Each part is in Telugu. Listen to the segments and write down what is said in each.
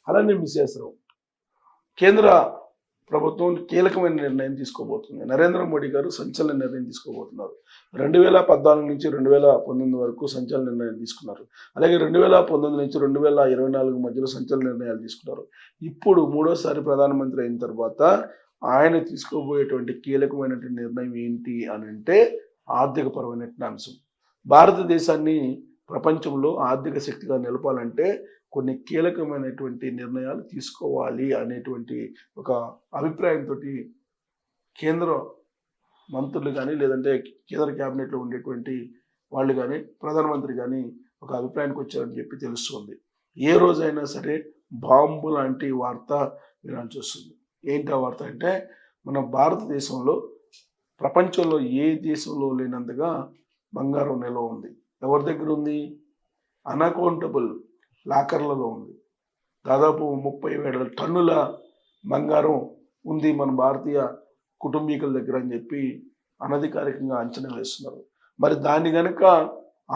అలానే మిస్ చేస్తారు. కేంద్ర ప్రభుత్వం కీలకమైన నిర్ణయం తీసుకోబోతుంది. నరేంద్ర మోడీ గారు సంచలన నిర్ణయం తీసుకోబోతున్నారు. 2014 నుంచి 2019 వరకు సంచలన నిర్ణయం తీసుకున్నారు. అలాగే 2019 నుంచి 2024 మధ్యలో సంచలన నిర్ణయాలు తీసుకున్నారు. ఇప్పుడు మూడోసారి ప్రధానమంత్రి అయిన తర్వాత ఆయన తీసుకోబోయేటువంటి కీలకమైనటువంటి నిర్ణయం ఏంటి అని అంటే ఆర్థిక పరమైనటువంటి అంశం. భారతదేశాన్ని ప్రపంచంలో ఆర్థిక శక్తిగా నిలపాలంటే కొన్ని కీలకమైనటువంటి నిర్ణయాలు తీసుకోవాలి అనేటువంటి ఒక అభిప్రాయంతో కేంద్ర మంత్రులు కానీ లేదంటే కేంద్ర క్యాబినెట్లో ఉండేటువంటి వాళ్ళు కానీ ప్రధానమంత్రి కానీ ఒక అభిప్రాయానికి వచ్చారని చెప్పి తెలుస్తుంది. ఏ రోజైనా సరే బాంబు లాంటి వార్త వినాల్సి వస్తుంది. ఏంటి ఆ వార్త అంటే మన భారతదేశంలో ప్రపంచంలో ఏ దేశంలో లేనంతగా బంగారం నిల్వ ఉంది. ఎవరి దగ్గర ఉంది? అన్అకౌంటబుల్ లాకర్లలో ఉంది. దాదాపు 30,000 టన్నుల బంగారం ఉంది మన భారతీయ కుటుంబీకుల దగ్గర అని చెప్పి అనధికారికంగా అంచనా వేస్తున్నారు. మరి దాన్ని కనుక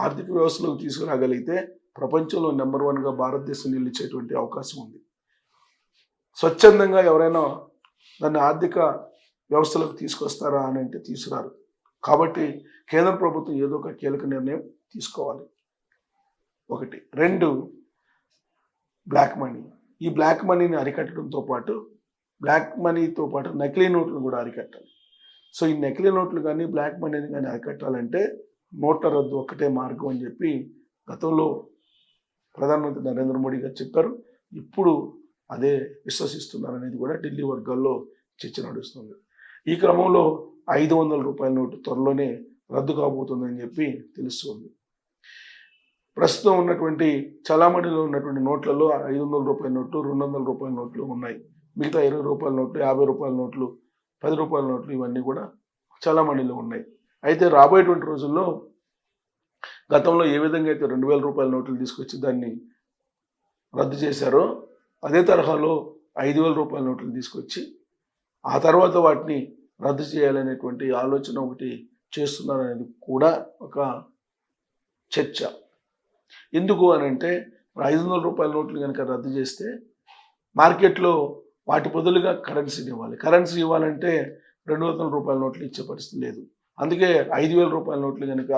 ఆర్థిక వ్యవస్థలోకి తీసుకురాగలిగితే ప్రపంచంలో నెంబర్ 1గా భారతదేశం నిలిచేటువంటి అవకాశం ఉంది. స్వచ్ఛందంగా ఎవరైనా దాన్ని ఆర్థిక వ్యవస్థలోకి తీసుకొస్తారా అని అంటే తీసుకురారు. కాబట్టి కేంద్ర ప్రభుత్వం ఏదో ఒక కీలక నిర్ణయం తీసుకోవాలి. 1. 2, బ్లాక్ మనీ. ఈ బ్లాక్ మనీని అరికట్టడంతో పాటు నకిలీ నోట్లను కూడా అరికట్టాలి. సో ఈ నకిలీ నోట్లు కానీ బ్లాక్ మనీని కానీ అరికట్టాలంటే నోట్ల రద్దు ఒక్కటే మార్గం అని చెప్పి గతంలో ప్రధానమంత్రి నరేంద్ర మోడీ గారు చెప్పారు. ఇప్పుడు అదే విశ్వసిస్తున్నారు అనేది కూడా ఢిల్లీ వర్గాల్లో చర్చ నడుస్తుంది. ఈ క్రమంలో 500 రూపాయల నోటు త్వరలోనే రద్దు కాబోతుందని చెప్పి తెలుస్తుంది. ప్రస్తుతం ఉన్నటువంటి చలామణిలో ఉన్నటువంటి నోట్లలో 500 రూపాయల నోట్లు, 200 రూపాయల నోట్లు ఉన్నాయి. మిగతా 20 రూపాయల నోట్లు, 50 రూపాయల నోట్లు, 10 రూపాయల నోట్లు ఇవన్నీ కూడా చలామణిలో ఉన్నాయి. అయితే రాబోయేటువంటి రోజుల్లో గతంలో ఏ విధంగా అయితే 2000 రూపాయల నోట్లు తీసుకొచ్చి దాన్ని రద్దు చేశారో అదే తరహాలో 5000 రూపాయల నోట్లు తీసుకొచ్చి ఆ తర్వాత వాటిని రద్దు చేయాలనేటువంటి ఆలోచన ఒకటి చేస్తున్నారనేది కూడా ఒక చర్చ. ఎందుకు అని అంటే 500 రూపాయల నోట్లు కనుక రద్దు చేస్తే మార్కెట్లో వాటి బదులుగా కరెన్సీని ఇవ్వాలి. కరెన్సీ ఇవ్వాలంటే 200 రూపాయల నోట్లు ఇచ్చే పరిస్థితి లేదు. అందుకే 5000 రూపాయల నోట్లు కనుక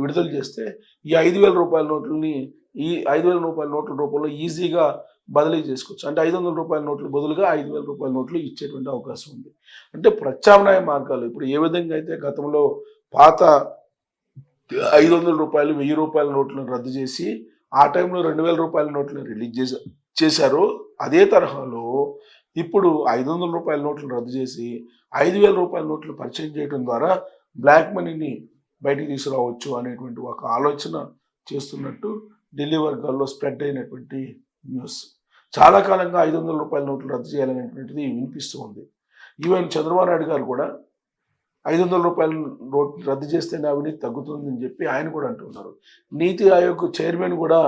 విడుదల చేస్తే ఈ 5000 రూపాయల నోట్లని ఈ 5000 రూపాయల నోట్ల రూపంలో ఈజీగా బదిలీ చేసుకోవచ్చు. అంటే 500 రూపాయల నోట్లు బదులుగా 5000 రూపాయల నోట్లు ఇచ్చేటువంటి అవకాశం ఉంది. అంటే ప్రత్యామ్నాయ మార్గాలు ఇప్పుడు ఏ విధంగా అయితే గతంలో పాత 500 రూపాయలు 1000 రూపాయల నోట్లను రద్దు చేసి ఆ టైంలో 2000 రూపాయల నోట్లను రిలీజ్ చేశారు, అదే తరహాలో ఇప్పుడు 500 రూపాయల నోట్లను రద్దు చేసి 5000 రూపాయల నోట్లు పరిచయం చేయడం ద్వారా బ్లాక్ మనీని బయటికి తీసుకురావచ్చు అనేటువంటి ఒక ఆలోచన చేస్తున్నట్టు ఢిల్లీ వర్గాల్లో స్ప్రెడ్ అయినటువంటి న్యూస్. చాలా కాలంగా 500 రూపాయల నోట్లు రద్దు చేయాలనేటువంటిది వినిపిస్తూ ఉంది. ఈవెన్ చంద్రబాబు నాయుడు గారు కూడా 500 రూపాయల నోట్ రద్దు చేస్తేనే అవినీతి తగ్గుతుందని చెప్పి ఆయన కూడా అంటున్నారు. నీతి ఆయోగ్ చైర్మన్ కూడా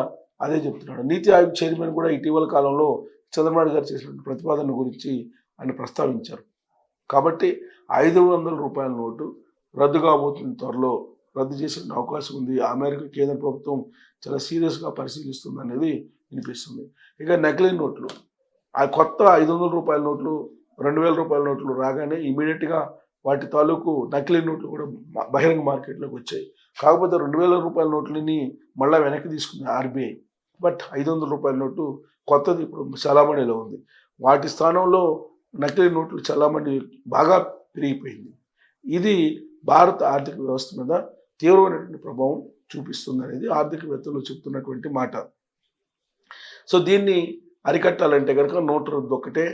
అదే చెప్తున్నాడు. నీతి ఆయోగ్ చైర్మన్ కూడా ఇటీవల కాలంలో చంద్రబాబు నాయుడు గారు చేసిన ప్రతిపాదన గురించి ఆయన ప్రస్తావించారు. కాబట్టి 500 రూపాయల నోటు రద్దు కాబోతున్న త్వరలో రద్దు చేసే అవకాశం ఉంది. ఆ మేరకు కేంద్ర ప్రభుత్వం చాలా సీరియస్గా పరిశీలిస్తుంది అనేది వినిపిస్తుంది. ఇక నకిలీ నోట్లు, ఆ కొత్త 500 రూపాయల నోట్లు 2000 రూపాయల నోట్లు రాగానే ఇమీడియట్గా వాటి తాలూకు నకిలీ నోట్లు కూడా బహిరంగ మార్కెట్లోకి వచ్చాయి. కాకపోతే 2000 రూపాయల నోట్లని మళ్ళీ వెనక్కి తీసుకుంది ఆర్బీఐ. బట్ 500 రూపాయల నోటు కొత్తది ఇప్పుడు చలామణిలో ఉంది. వాటి స్థానంలో నకిలీ నోట్లు చలామణి బాగా పెరిగిపోయింది. ఇది భారత ఆర్థిక వ్యవస్థ మీద తీవ్రమైనటువంటి ప్రభావం చూపిస్తుంది అనేది ఆర్థికవేత్తలు చెప్తున్నటువంటి మాట. సో దీన్ని అరికట్టాలంటే కనుక నోటు రద్దు ఒక్కటే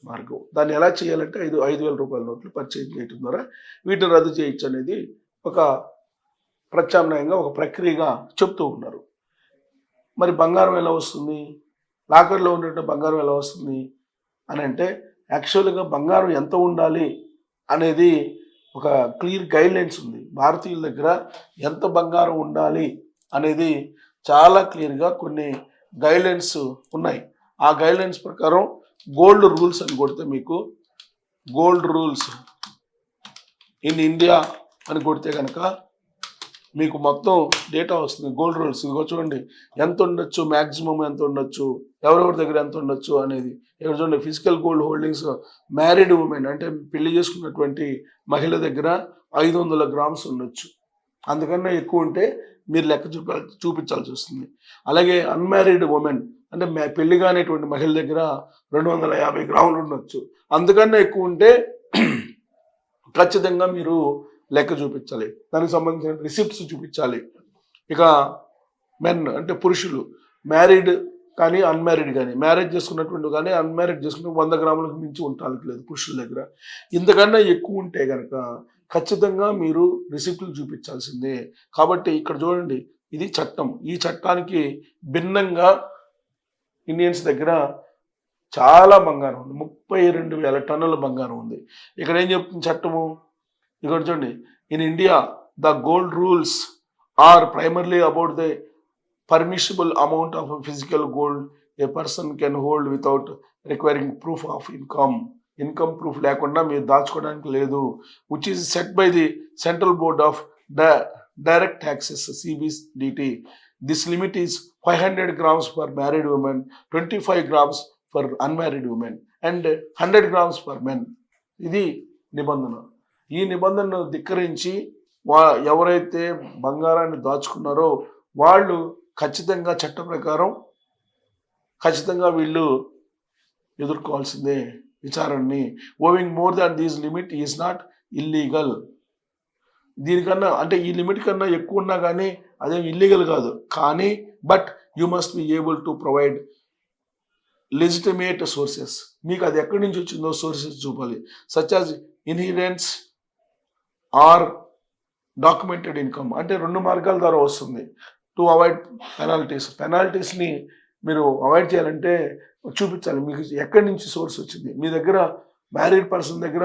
మార్గం. దాన్ని ఎలా చేయాలంటే 5,000 రూపాయల నోట్లు పరిచయం చేయడం ద్వారా వీటిని రద్దు చేయొచ్చు అనేది ఒక ప్రత్యామ్నాయంగా ఒక ప్రక్రియగా చెప్తూ ఉన్నారు. మరి బంగారం ఎలా వస్తుంది? లాకర్లో ఉన్నట్టు బంగారం ఎలా వస్తుంది అని అంటే యాక్చువల్గా బంగారం ఎంత ఉండాలి అనేది ఒక క్లియర్ గైడ్లైన్స్ ఉంది. భారతీయుల దగ్గర ఎంత బంగారం ఉండాలి అనేది చాలా క్లియర్గా కొన్ని గైడ్లైన్స్ ఉన్నాయి. ఆ గైడ్లైన్స్ ప్రకారం గోల్డ్ రూల్స్ అని కొడితే మీకు గోల్డ్ రూల్స్ ఇన్ ఇండియా అని కొడితే కనుక మీకు మొత్తం డేటా వస్తుంది. గోల్డ్ రూల్స్ ఇదిగో చూడండి, ఎంత ఉండొచ్చు, మ్యాక్సిమం ఎంత ఉండొచ్చు, ఎవరెవరి దగ్గర ఎంత ఉండొచ్చు అనేది. ఇక్కడ చూడండి, physical gold holdings married women అంటే పెళ్లి చేసుకున్నటువంటి మహిళ దగ్గర 500 గ్రామ్స్ ఉండొచ్చు. అందుకన్నా ఎక్కువ ఉంటే మీరు లెక్క చూపించాల్సి వస్తుంది. అలాగే అన్మ్యారీడ్ ఉమెన్ అంటే పెళ్లి కానిటువంటి మహిళ దగ్గర 250 గ్రాములు ఉండొచ్చు. అందుకన్నా ఎక్కువ ఉంటే ఖచ్చితంగా మీరు లెక్క చూపించాలి. దానికి సంబంధించిన రిసిప్ట్స్ చూపించాలి. ఇక మెన్ అంటే పురుషులు, మ్యారీడ్ కానీ అన్మ్యారీడ్ కానీ, మ్యారేజ్ చేసుకున్నటువంటి కానీ అన్మ్యారీడ్ చేసుకున్న 100 గ్రాములకు మించి ఉండటానికి లేదు పురుషుల దగ్గర. ఇంతకన్నా ఎక్కువ ఉంటే కనుక ఖచ్చితంగా మీరు రిసిప్ట్లు చూపించాల్సిందే. కాబట్టి ఇక్కడ చూడండి, ఇది చట్టం. ఈ చట్టానికి భిన్నంగా ఇండియన్స్ దగ్గర చాలా బంగారం ఉంది. 32,000 టన్నుల బంగారం ఉంది. ఇక్కడ ఏం చెప్తుంది చట్టము? ఇక్కడ చూడండి, in India the gold rules are primarily about the permissible amount of physical gold a person can hold without requiring proof of income proof లేకుండా మీరు దాచుకోవడానికి లేదు, which is set by the central board of direct taxes CBDT. This limit is 500 grams for married women, 25 grams for unmarried women and 100 grams for men. ఇది నిబంధన. ఈ నిబంధనను ధిక్కరించి ఎవరైతే బంగారాన్ని దాచుకున్నారో వాళ్ళు ఖచ్చితంగా చట్ట ప్రకారం ఖచ్చితంగా వీళ్ళు ఎదుర్కోవాల్సిందే విచారణని. Owing more than these limit is not illegal. దీనికన్నా అంటే ఈ లిమిట్ కన్నా ఎక్కువ ఉన్నా కానీ అదేం ఇల్లీగల్ కాదు. కానీ but you must be able to provide legitimate sources. మీకు అది ఎక్కడి నుంచి వచ్చిందో సోర్సెస్ చూపాలి. Such as inheritance or documented income. అంటే 2 మార్గాల ద్వారా వస్తుంది. టు అవాయిడ్ పెనాల్టీస్ని మీరు అవాయిడ్ చేయాలంటే చూపించాలి మీకు ఎక్కడి నుంచి సోర్స్ వచ్చింది. మీ దగ్గర మ్యారీడ్ పర్సన్ దగ్గర,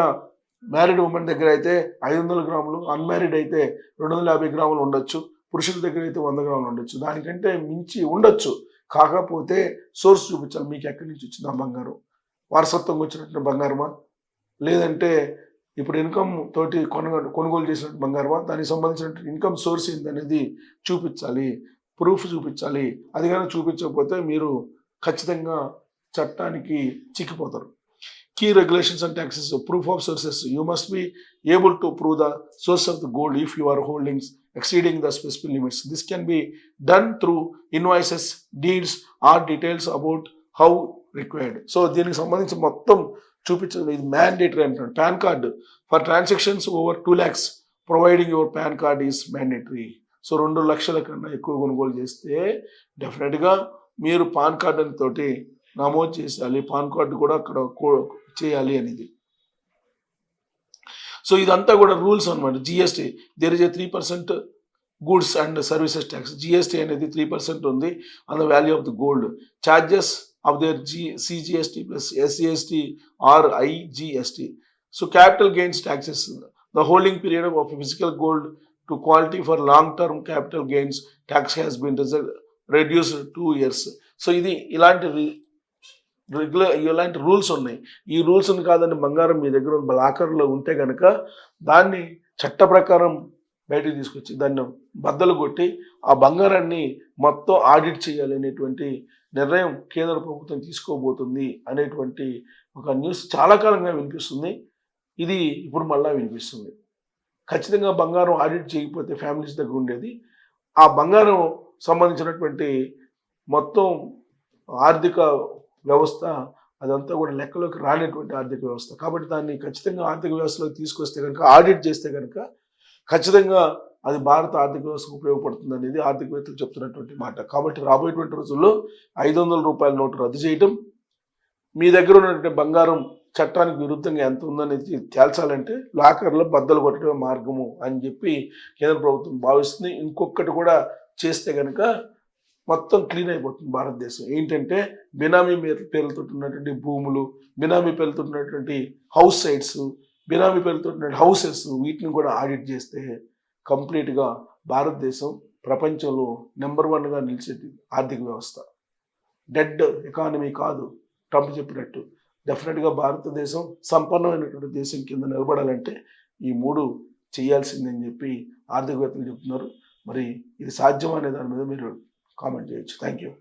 మ్యారీడ్ ఉమెన్ దగ్గర అయితే 500 గ్రాములు, అన్మ్యారీడ్ అయితే 250 గ్రాములు ఉండొచ్చు, పురుషుల దగ్గర అయితే 100 గ్రాములు ఉండొచ్చు, దానికంటే మించి ఉండొచ్చు. కాకపోతే సోర్స్ చూపించాలి. మీకు ఎక్కడి నుంచి వచ్చింది ఆ బంగారం? వారసత్వంగా వచ్చినట్టు బంగారమా, లేదంటే ఇప్పుడు ఇన్కమ్ తోటి కొనుగోలు చేసినట్టు బంగారమా, దానికి సంబంధించిన ఇన్కమ్ సోర్స్ ఏంటనేది చూపించాలి, ప్రూఫ్ చూపించాలి. అది కానీ చూపించకపోతే మీరు ఖచ్చితంగా చట్టానికి చిక్కిపోతారు. Key regulations and taxes, proof of sources. You must be able to prove the source of the gold if you are holdings exceeding the specific limits. This can be done through invoices, deeds or details about how required. So దీనికి సంబంధించి మొత్తం చూపించడం ఇది మ్యాండేటరీ అంటున్నాడు. Pan card for transactions over 2 lakhs providing your pan card is mandatory. So 2 లక్షల కన్నా ఎక్కువ కొనుగోలు చేస్తే డెఫినెట్గా మీరు పాన్ కార్డు తోటి నమోదు చేయాలి. పాన్ కార్డు కూడా అక్కడ చేయాలి అనేది. సో ఇదంతా కూడా రూల్స్ అనమాట. GST there is a 3% goods and services tax. GST అనేది 3% ఉంది on the value of the gold. Charges of there CGST plus SCST or IGST. So capital gains taxes. The holding period of physical gold to qualify for long term capital gains tax has been reduced 2 years. So ఇది ఇలాంటి రూల్స్ ఉన్నాయి. ఈ రూల్స్ని కాదని బంగారం మీ దగ్గర లాకర్లో ఉంటే కనుక దాన్ని చట్ట ప్రకారం బయటకు తీసుకొచ్చి దాన్ని బద్దలు కొట్టి ఆ బంగారాన్ని మొత్తం ఆడిట్ చేయాలి అనేటువంటి నిర్ణయం కేంద్ర ప్రభుత్వం తీసుకోబోతుంది అనేటువంటి ఒక న్యూస్ చాలా కాలంగా వినిపిస్తుంది. ఇది ఇప్పుడు మళ్ళా వినిపిస్తుంది. ఖచ్చితంగా బంగారం ఆడిట్ చేయకపోతే ఫ్యామిలీస్ దగ్గర ఉండేది ఆ బంగారం సంబంధించినటువంటి మొత్తం ఆర్థిక వ్యవస్థ అదంతా కూడా లెక్కలోకి రానటువంటి ఆర్థిక వ్యవస్థ. కాబట్టి దాన్ని ఖచ్చితంగా ఆర్థిక వ్యవస్థలోకి తీసుకొస్తే కనుక, ఆడిట్ చేస్తే కనుక ఖచ్చితంగా అది భారత ఆర్థిక వ్యవస్థకు ఉపయోగపడుతుంది అనేది ఆర్థికవేత్తలు చెప్తున్నటువంటి మాట. కాబట్టి రాబోయేటువంటి రోజుల్లో 500 రూపాయల నోటు రద్దు చేయటం, మీ దగ్గర ఉన్నటువంటి బంగారం చట్టానికి విరుద్ధంగా ఎంత ఉందనేది తేల్చాలంటే లాకర్లో బద్దలు కొట్టడమే మార్గము అని చెప్పి కేంద్ర ప్రభుత్వం భావిస్తుంది. ఇంకొకటి కూడా చేస్తే కనుక మొత్తం క్లీన్ అయిపోతుంది భారతదేశం. ఏంటంటే బినామీ పేర్లతో ఉన్నటువంటి భూములు, బినామీ పేర్లతో ఉన్నటువంటి హౌస్ సైట్స్, బినామీ పేర్లతో ఉన్నటువంటి హౌసెస్, వీటిని కూడా ఆడిట్ చేస్తే కంప్లీట్గా భారతదేశం ప్రపంచంలో నెంబర్ 1గా నిలిచేది ఆర్థిక వ్యవస్థ. డెడ్ ఎకానమీ కాదు ట్రంప్ చెప్పినట్టు. డెఫినెట్గా భారతదేశం సంపన్నమైనటువంటి దేశం కింద నిలబడాలంటే ఈ 3 చేయాల్సిందని చెప్పి ఆర్థికవేత్తలు చెప్తున్నారు. మరి ఇది సాధ్యమా అనే దాని మీద మీరు కామెంట్ చేయొచ్చు. Thank you.